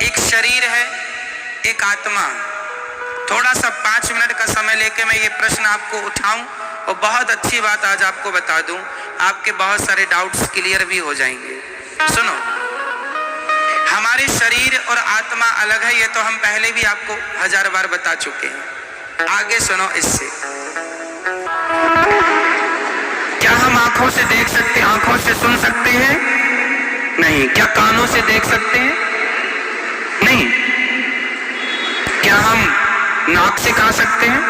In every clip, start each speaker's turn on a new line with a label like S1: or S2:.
S1: एक शरीर है, एक आत्मा। थोड़ा सा 5 मिनट का समय लेके मैं ये प्रश्न आपको उठाऊं और बहुत अच्छी बात आज आपको बता दूं, आपके बहुत सारे डाउट्स क्लियर भी हो जाएंगे। सुनो, हमारे शरीर और आत्मा अलग है, ये तो हम पहले भी आपको 1000 बार बता चुके हैं। आगे सुनो इससे। क्या हम आंखों से देख सकते हैं, आंखों से सुन सकते हैं? नहीं। क्या कानों से देख सकते हैं? नहीं। क्या हम नाक से खा सकते हैं?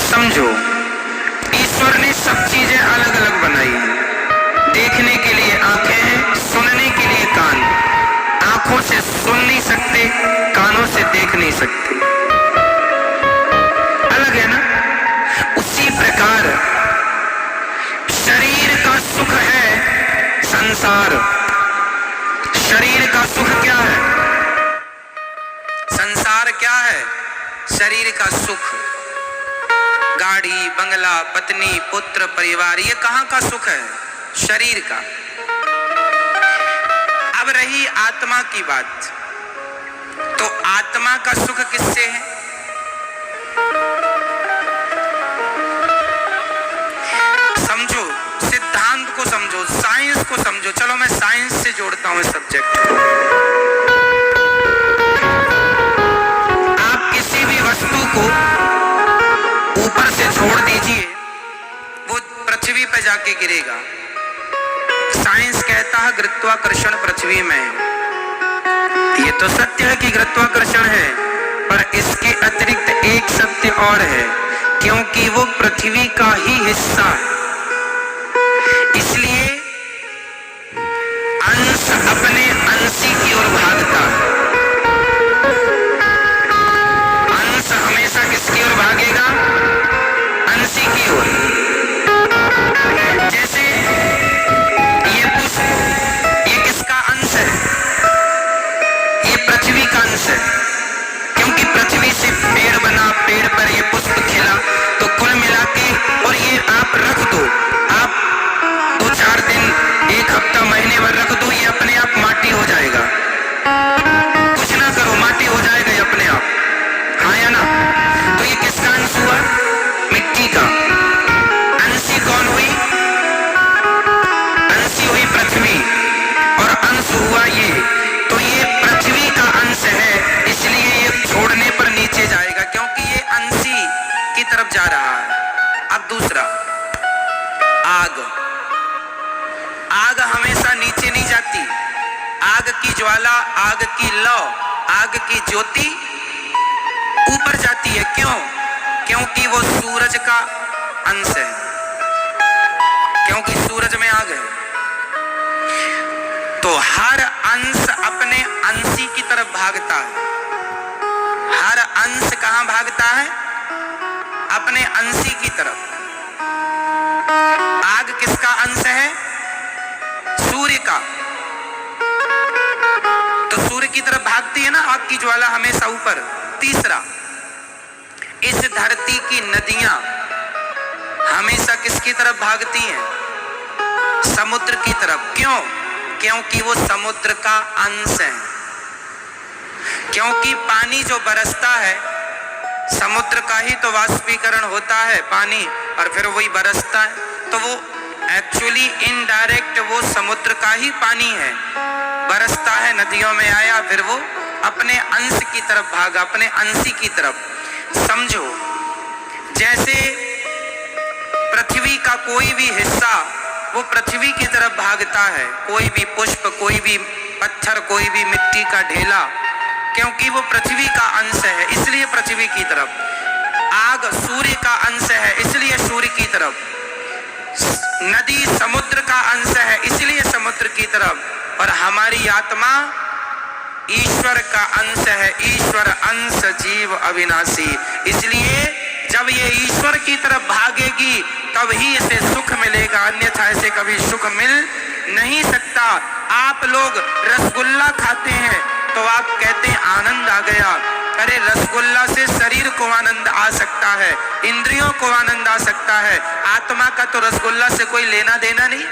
S1: समझो, ईश्वर ने सब चीजें अलग अलग बनाई हैं। देखने के लिए आंखें हैं, सुनने के लिए कान। आंखों से सुन नहीं सकते, कानों से देख नहीं सकते, अलग है ना। उसी प्रकार शरीर का सुख है संसार। शरीर का सुख क्या है? संसार क्या है? शरीर का सुख। गाड़ी, बंगला, पत्नी, पुत्र, परिवार, ये कहाँ का सुख है? शरीर का। अब रही आत्मा की बात, तो आत्मा का सुख किससे है? समझो, सिद्धांत को समझो, साइंस को समझो। चलो मैं साइंस से जोड़ता हूं इस सब्जेक्ट। आप किसी भी वस्तु को ऊपर से छोड़ दीजिए, वो पृथ्वी पर जाके गिरेगा। साइंस कहता है गुरुत्वाकर्षण पृथ्वी में है। ये तो सत्य है कि गुरुत्वाकर्षण है, पर इसके अतिरिक्त एक सत्य और है, क्योंकि वो पृथ्वी का ही हिस्सा है। इसलिए अंश अपने अंशी की ओर भागता है। अंश हमेशा किसकी ओर भागेगा? अंशी की ओर। जैसे ये पुष्प, ये किसका अंश है? ये पृथ्वी का अंश है, क्योंकि पृथ्वी से पेड़ बना, पेड़ पर ये पुष्प खिला। तो कुल मिला के, और ये आप रख दो, आप 2-4 दिन, 1 हफ्ता, महीने भर रख दो, ये अपने आप माटी हो जाएगा। कुछ ना करो, माटी हो जाएगा ये अपने आप, हाँ या ना। तो ये किसका अंश हुआ? मिट्टी का। अंशी कौन हुई? अंशी हुई पृथ्वी, और अंश हुआ ये। तो ये पृथ्वी का अंश है, इसलिए ये छोड़ने पर नीचे जाएगा, क्योंकि ये अंशी की तरफ जा रहा है। अब दूसरा, आग। आग हमेशा नीचे नहीं जाती। आग की ज्वाला, आग की लौ, आग की ज्योति ऊपर जाती है। क्यों? क्योंकि वो सूरज का अंश है, क्योंकि सूरज में आग है। तो हर अंश अपने अंशी की तरफ भागता है। हर अंश कहां भागता है? अपने अंशी की तरफ। आग किसका अंश है? सूर्य का। तो सूर्य की तरफ भागती है ना आग की ज्वाला, हमेशा ऊपर। तीसरा, इस धरती की नदियां हमेशा किसकी तरफ भागती हैं? समुद्र की तरफ। क्यों? क्योंकि वो समुद्र का अंश है। क्योंकि पानी जो बरसता है, समुद्र का ही तो वाष्पीकरण होता है पानी, और फिर वही बरसता है। तो वो एक्चुअली इनडायरेक्ट वो समुद्र का ही पानी है, बरसता है, नदियों में आया, फिर वो अपने अंश की तरफ भागा, अपने अंशी की तरफ। समझो, जैसे पृथ्वी का कोई भी हिस्सा वो पृथ्वी की तरफ भागता है, कोई भी पुष्प, कोई भी पत्थर, कोई भी मिट्टी का ढेला, क्योंकि वो पृथ्वी का अंश है, इसलिए पृथ्वी की तरफ। आग सूर्य का अंश है, इसलिए सूर्य की तरफ। नदी समुद्र का अंश है, इसलिए समुद्र की तरफ। और हमारी आत्मा ईश्वर का अंश है। ईश्वर अंश जीव अविनाशी। इसलिए जब ये ईश्वर की तरफ भागेगी तब ही इसे सुख मिलेगा, अन्यथा इसे कभी सुख मिल नहीं सकता। आप लोग रसगुल्ला खाते हैं तो आप कहते हैं आनंद आ गया। अरे रसगुल्ला से शरीर को आनंद आ सकता है, इंद्रियों को आनंद आ सकता है, आत्मा का तो रसगुल्ला से कोई लेना देना नहीं।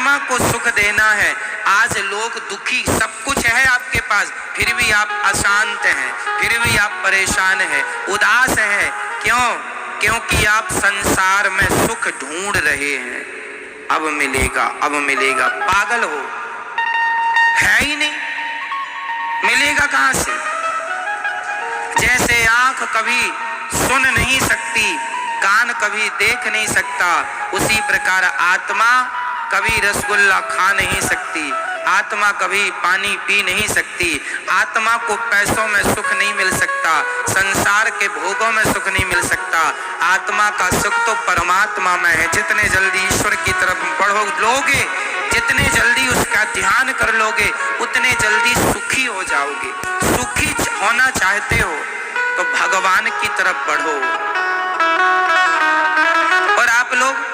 S1: आत्मा को सुख देना है। आज लोग दुखी, सब कुछ है आपके पास, फिर भी आप अशांत हैं, फिर भी आप परेशान हैं, उदास हैं। क्यों? क्योंकि आप संसार में सुख ढूंढ रहे हैं। अब मिलेगा, अब मिलेगा। पागल हो, है ही नहीं, मिलेगा कहां से? जैसे आंख कभी सुन नहीं सकती, कान कभी देख नहीं सकता, उसी प्रकार आत्मा कभी रसगुल्ला खा नहीं सकती, आत्मा कभी पानी पी नहीं सकती, आत्मा को पैसों में सुख नहीं मिल सकता, संसार के भोगों में सुख नहीं मिल सकता। आत्मा का सुख तो परमात्मा में है। जितने जल्दी ईश्वर की तरफ बढ़ो लोगे, जितने जल्दी उसका ध्यान कर लोगे, उतने जल्दी सुखी हो जाओगे। सुखी होना चाहते हो तो भगवान की तरफ बढ़ो। और आप लोग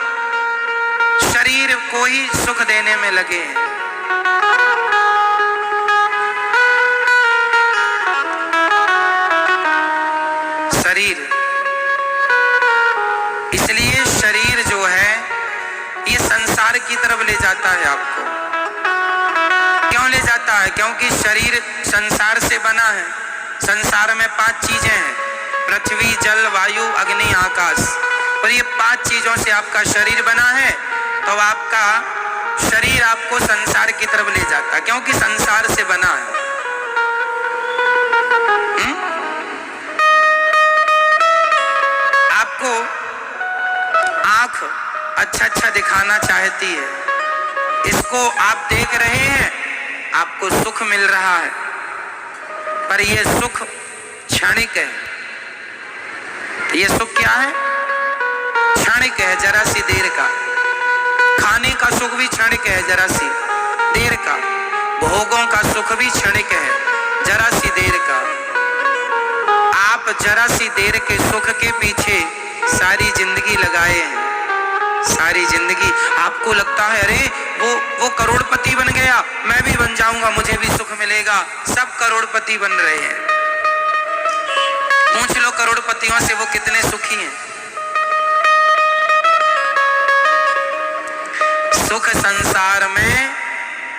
S1: शरीर को ही सुख देने में लगे हैं। शरीर, इसलिए शरीर जो है ये संसार की तरफ ले जाता है आपको। क्यों ले जाता है? क्योंकि शरीर संसार से बना है। संसार में 5 चीजें हैं, पृथ्वी, जल, वायु, अग्नि, आकाश। और ये 5 चीजों से आपका शरीर बना है। तो आपका शरीर आपको संसार की तरफ ले जाता है, क्योंकि संसार से बना है। आपको आंख अच्छा अच्छा दिखाना चाहती है, इसको आप देख रहे हैं, आपको सुख मिल रहा है, पर यह सुख क्षणिक है। यह सुख क्या है? क्षणिक है, जरा सी देर का। खाने का सुख भी क्षणिक है, जरा सी देर का। भोगों का सुख भी क्षणिक है, जरा सी देर का। आप जरा सी देर के सुख के पीछे सारी जिंदगी लगाए हैं, सारी जिंदगी। आपको लगता है अरे वो करोड़पति बन गया, मैं भी बन जाऊंगा, मुझे भी सुख मिलेगा। सब करोड़पति बन रहे हैं। पूछ लो करोड़पतियों से वो कितने सुखी हैं। सुख संसार में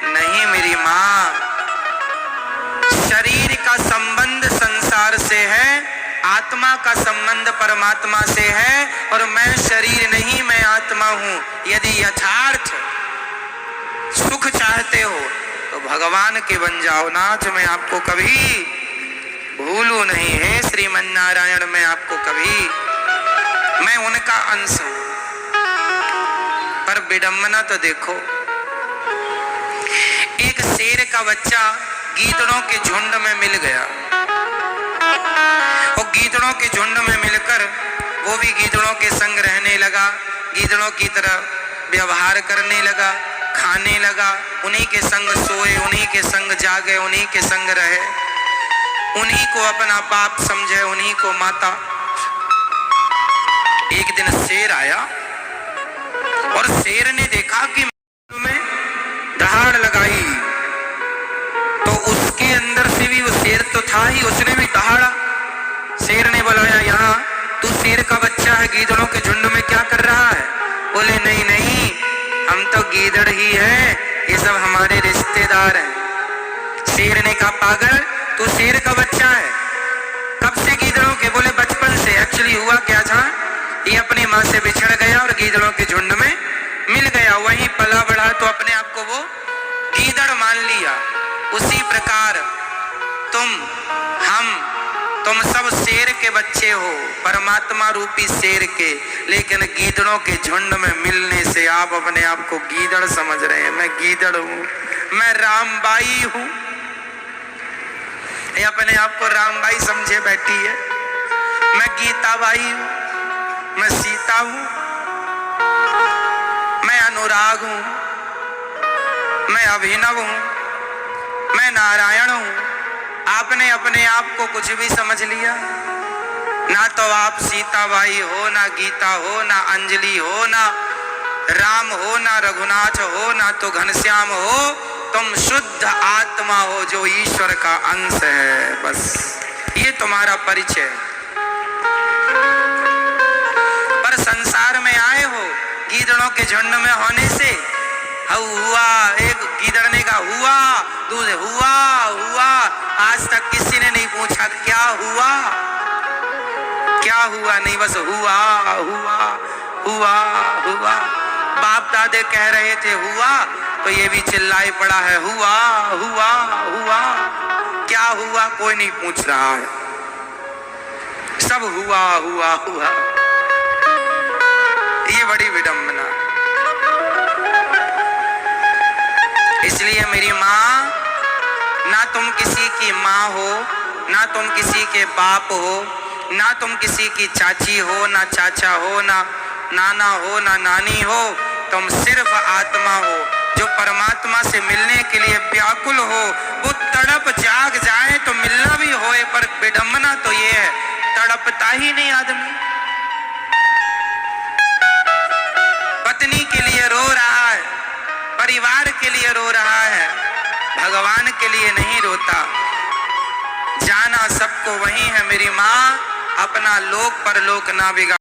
S1: नहीं मेरी मां। शरीर का संबंध संसार से है, आत्मा का संबंध परमात्मा से है। और मैं शरीर नहीं, मैं आत्मा हूं। यदि यथार्थ सुख चाहते हो तो भगवान के बन जाओ। नाथ मैं आपको कभी भूलू नहीं है, श्रीमन नारायण मैं आपको कभी, मैं उनका अंश हूं। पर विडंबना तो देखो, एक शेर का बच्चा गीदड़ों के झुंड में मिल गया। वो गीदड़ों के झुंड में मिलकर वो भी गीदड़ों के संग रहने लगा, गीदड़ों की तरह व्यवहार करने लगा, खाने लगा, उन्हीं के संग सोए, उन्हीं के संग जागे, उन्हीं के संग रहे, उन्हीं को अपना बाप समझे, उन्हीं को माता। एक दिन शेर आया और शेर ने देखा कि में दहाड़ लगाई, तो उसके अंदर से भी वो शेर तो था ही, उसने भी दहाड़ा। शेर ने बुलाया, यहाँ तू शेर का बच्चा है, गीदड़ों के झुंड में क्या कर रहा है? बोले नहीं नहीं, हम तो गीदड़ ही है, ये सब हमारे रिश्तेदार हैं। शेर ने कहा पागल, तू शेर का बच्चा है, कब से गीदड़ों के? बोले बचपन से। एक्चुअली हुआ क्या था, ये अपनी माँ से बिछड़ गया और गीदड़ों के झुंड में मिल गया, वहीं पला बढ़ा तो अपने आप को वो गीदड़ मान लिया। उसी प्रकार तुम सब शेर के बच्चे हो, परमात्मा रूपी शेर के, लेकिन गीदड़ों के झुंड में मिलने से आप अपने आप को गीदड़ समझ रहे हैं। मैं गीदड़ हूं, मैं रामबाई हूं। ये अपने आप को रामबाई समझे बैठी है। मैं गीताबाई हूं, मैं सीता हूं, मैं अनुराग हूं, मैं अभिनव हूं, मैं नारायण हूं। आपने अपने आप को कुछ भी समझ लिया। ना तो आप सीताबाई हो, ना गीता हो, ना अंजलि हो, ना राम हो, ना रघुनाथ हो, ना तो घनश्याम हो। तुम शुद्ध आत्मा हो जो ईश्वर का अंश है। बस ये तुम्हारा परिचय। पर संसार में आए हो गीदड़ों के झुंड में होने से, हुआ, एक गीदड़ ने कहा हुआ, दूसरे हुआ हुआ। आज तक किसी ने नहीं पूछा क्या हुआ, क्या हुआ, नहीं बस हुआ हुआ हुआ हुआ। बाप दादे कह रहे थे हुआ, तो ये भी चिल्लाए पड़ा है हुआ हुआ हुआ। क्या हुआ कोई नहीं पूछ रहा है, सब हुआ हुआ हुआ। ये बड़ी विडंबना। इसलिए मेरी माँ, ना तुम किसी की माँ हो, ना तुम किसी के बाप हो, ना तुम किसी की चाची हो, ना चाचा हो, ना नाना हो, ना नानी हो। तुम सिर्फ आत्मा हो जो परमात्मा से मिलने के लिए व्याकुल हो। वो तड़प जाग जाए तो मिलना भी होए, पर विडंबना तो ये है तड़पता ही नहीं आदमी। पत्नी के लिए रो रहा है, परिवार के लिए रो रहा है, भगवान के लिए नहीं रोता। जाना सबको वही है मेरी माँ, अपना लोक परलोक ना बिगाड़।